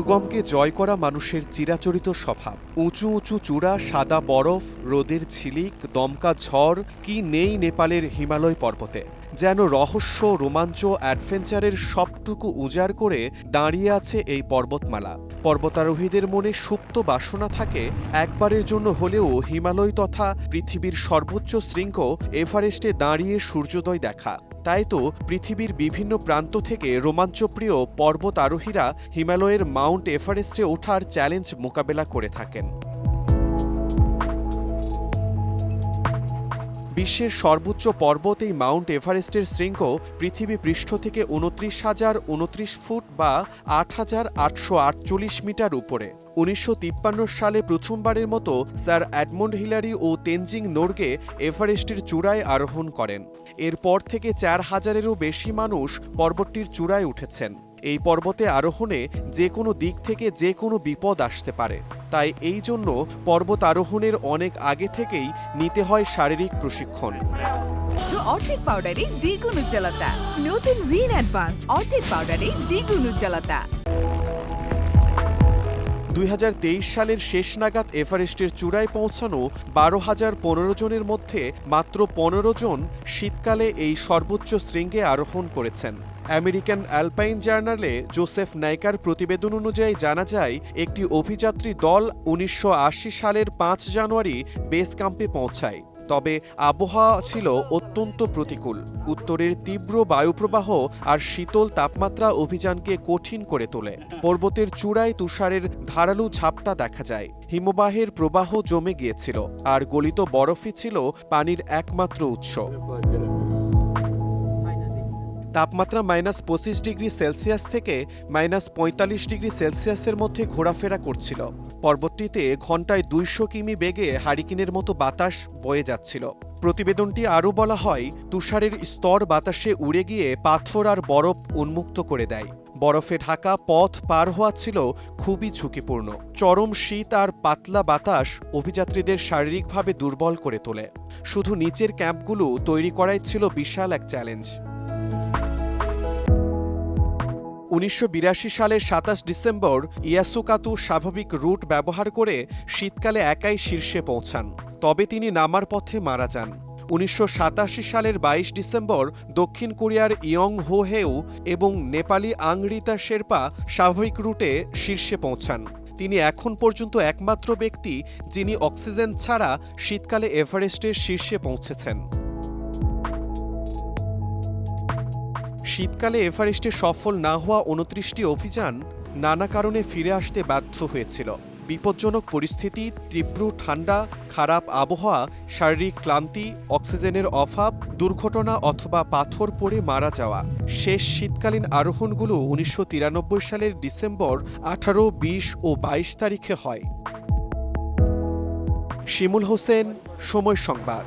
দুর্গমকে জয় করা মানুষের চিরাচরিত স্বভাব। উঁচু উঁচু চূড়া, সাদা বরফ, রোদের ঝিলিক, দমকা ঝড় কি নেই নেপালের হিমালয় পর্বতে। যেন রহস্য, রোমাঞ্চ, অ্যাডভেঞ্চারের সবটুকু উজাড় করে দাঁড়িয়ে আছে এই পর্বতমালা। পর্বতারোহীদের মনে সুপ্ত বাসনা থাকে একবারের জন্য হলেও হিমালয় তথা পৃথিবীর সর্বোচ্চ শৃঙ্গ এভারেস্টে দাঁড়িয়ে সূর্যোদয় দেখা। তাই তো পৃথিবীর বিভিন্ন প্রান্ত থেকে রোমাঞ্চপ্রিয় পর্বতারোহীরা হিমালয়ের মাউন্ট এভারেস্টে ওঠার চ্যালেঞ্জ মোকাবেলা করে থাকেন। বিশ্বের সর্বোচ্চ পর্বত এই মাউন্ট এভারেস্টের শৃঙ্গ পৃথিবী পৃষ্ঠ থেকে ২৯,০২৯ ফুট বা ৮,৮৪৮ মিটার উপরে। ১৯৫৩ সালে প্রথমবারের মতো স্যার এডমন্ড হিলারি ও তেনজিং নোরগে এভারেস্টের চূড়ায় আরোহণ করেন। এরপর থেকে ৪,০০০-এরও বেশি মানুষ পর্বতটির চূড়ায় উঠেছেন। এই পর্বতে আরোহণে যে কোনো দিক থেকে যে কোনো বিপদ আসতে পারে। তাই এই জন্য পর্বত আরোহণের অনেক আগে থেকেই নিতে হয় শারীরিক প্রশিক্ষণ। অর্ধেক পাউডারে দ্বিগুণ উজ্জ্বলতা। নতুন রিন অ্যাডভান্সড অর্ধেক পাউডারে দ্বিগুণ উজ্জ্বলতা। ২০২৩ সালের শেষ নাগাদ এভারেস্টের চূড়ায় পৌঁছানো ১২,০১৫ জনের মধ্যে মাত্র ১৫ জন শীতকালে এই সর্বোচ্চ শৃঙ্গে আরোহণ করেছেন। আমেরিকান অ্যালপাইন জার্নালে জোসেফ নাইকার প্রতিবেদন অনুযায়ী জানা যায়, একটি অভিযাত্রী দল ১৯৮০ সালের ৫ জানুয়ারি বেস ক্যাম্পে পৌঁছায়। তবে আবহাওয়া ছিল অত্যন্ত প্রতিকূল। উত্তরের তীব্র বায়ুপ্রবাহ আর শীতল তাপমাত্রা অভিযানকে কঠিন করে তোলে। পর্বতের চূড়ায় তুষারের ধারালো ঝাপটা দেখা যায়। হিমবাহের প্রবাহ জমে গিয়েছিল, আর গলিত বরফই ছিল পানির একমাত্র উৎস। তাপমাত্রা -২৫ ডিগ্রি সেলসিয়াস থেকে -৪৫ ডিগ্রি সেলসিয়াসের মধ্যে ঘোরাফেরা করছিল। পর্বতটিতে ঘণ্টায় ২০০ কিমি বেগে হারিকেনের মতো বাতাস বয়ে যাচ্ছিল। প্রতিবেদনটি আরও বলা হয়, তুষারের স্তর বাতাসে উড়ে গিয়ে পাথর আর বরফ উন্মুক্ত করে দেয়। বরফে ঢাকা পথ পার হওয়া ছিল খুবই ঝুঁকিপূর্ণ। চরম শীত আর পাতলা বাতাস অভিযাত্রীদের শারীরিকভাবে দুর্বল করে তোলে। শুধু নিচের ক্যাম্পগুলো তৈরি করাই ছিল বিশাল এক চ্যালেঞ্জ। ১৯৮২ সালের ২৭ ডিসেম্বর ইয়াসুকাতু স্বাভাবিক রুট ব্যবহার করে শীতকালে একাই শীর্ষে পৌঁছান। তবে তিনি নামার পথে মারা যান। ১৯৮৭ সালের ২২ ডিসেম্বর দক্ষিণ কোরিয়ার ইয়ং হো হেউ এবং নেপালি আংরিতা শেরপা স্বাভাবিক রুটে শীর্ষে পৌঁছান। তিনি এখন পর্যন্ত একমাত্র ব্যক্তি যিনি অক্সিজেন ছাড়া শীতকালে এভারেস্টের শীর্ষে পৌঁছেছেন। শীতকালে এভারেস্টে সফল না হওয়া ২৯টি অভিযান নানা কারণে ফিরে আসতে বাধ্য হয়েছিল। বিপজ্জনক পরিস্থিতি, তীব্র ঠান্ডা, খারাপ আবহাওয়া, শারীরিক ক্লান্তি, অক্সিজেনের অভাব, দুর্ঘটনা অথবা পাথর পড়ে মারা যাওয়া। শেষ শীতকালীন আরোহণগুলো ১৯৯৩ সালের ডিসেম্বর ১৮, ২০ ও ২২ তারিখে হয়। শিমুল হোসেন, সময় সংবাদ।